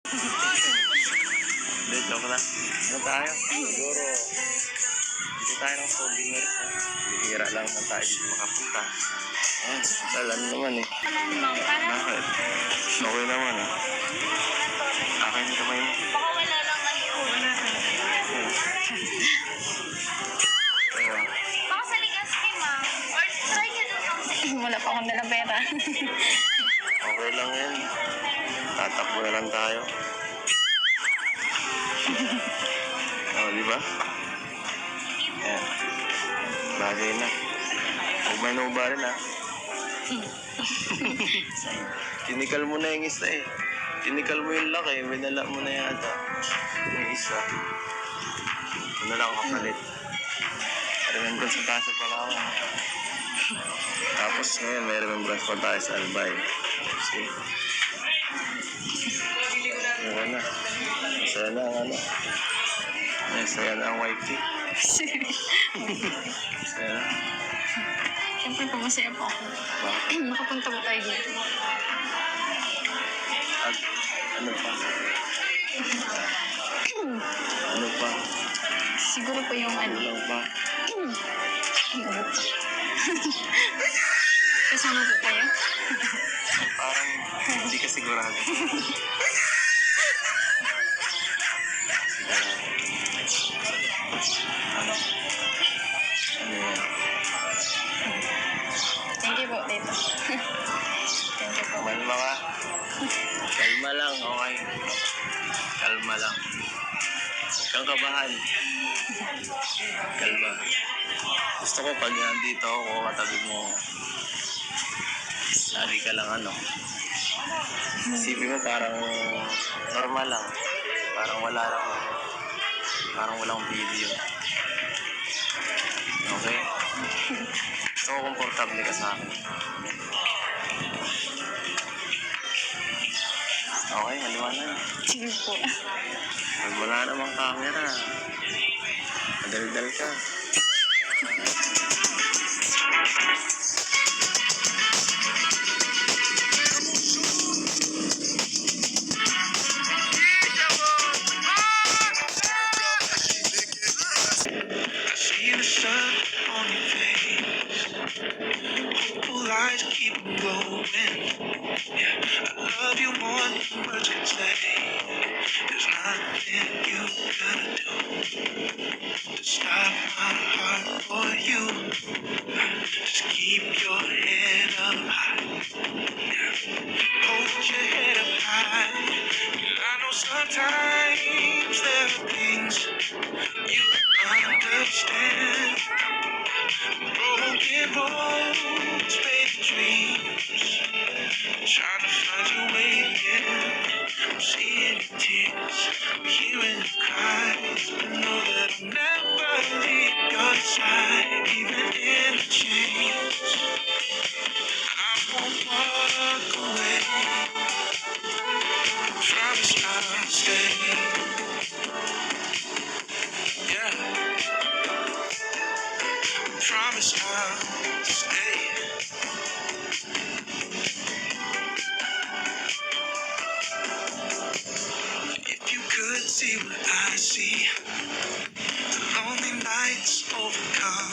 Hindi, joke lang. Ano tayo? Siguro, dito tayo ng souvenir. Bihira lang na tayo dito makapunta. Talan naman eh. Bakit? Okay naman ah. Akin yung kamay mo. Baka wala lang kayo. Baka sa ligas kay ma'am. Or try nyo doon ang Wala pa akong dalang pera. Okay lang yan. Tatakbo na lang tayo. Di ba? Ayan. Bagay na. Huwag may nubarin ha. Tinikal mo na yung isa eh. Tinikal mo yung laki. Binala mo na yata. Yung isa. Ito na lang kapalit. Remembrance sa kaso pala ako. Tapos ngayon may remembrance pa tayo sa Albay. See? Ano na. Masaya na ang ano. Masaya na ang wifey. Masaya na. Siyempre, pumasaya po ako. Bakit? Nakapunta po tayo dito. At ano pa? Ano pa? Siguro po yung ano. Ano pa? Kasama po kayo? Parang hindi ka sigurado. Ano? Ano yan? Thank you po, Tito. Thank you po. Kalma ka. Kalma lang, okay? Kalma lang. Huwag kang kabahan. Kalma. Gusto ko pag nandito ako, katabi mo, lagi ka lang ano. Isipin mo parang normal lang. Parang wala lang. Parang walang video. Okay? Gusto ko komportable ka sa akin. Okay, maliwanag. Sige po. Pag wala namang camera, madaldal ka. See the sun on your face, hopeful eyes keep glowing. Yeah, I love you more than words can say. There's nothing you gotta do to stop my heart for you. Just keep your head up high. Yeah. Hold your head up high. I know sometimes there are things you understand. Broken roads, faded dreams. Trying to find your way again. I'm seeing your tears, I'm hearing your cries. But know that I'll never leave your side, even in the chains. I won't walk away. Promise I'll stay. Yeah. Promise I'll stay. If you could see what I see, the lonely nights overcome.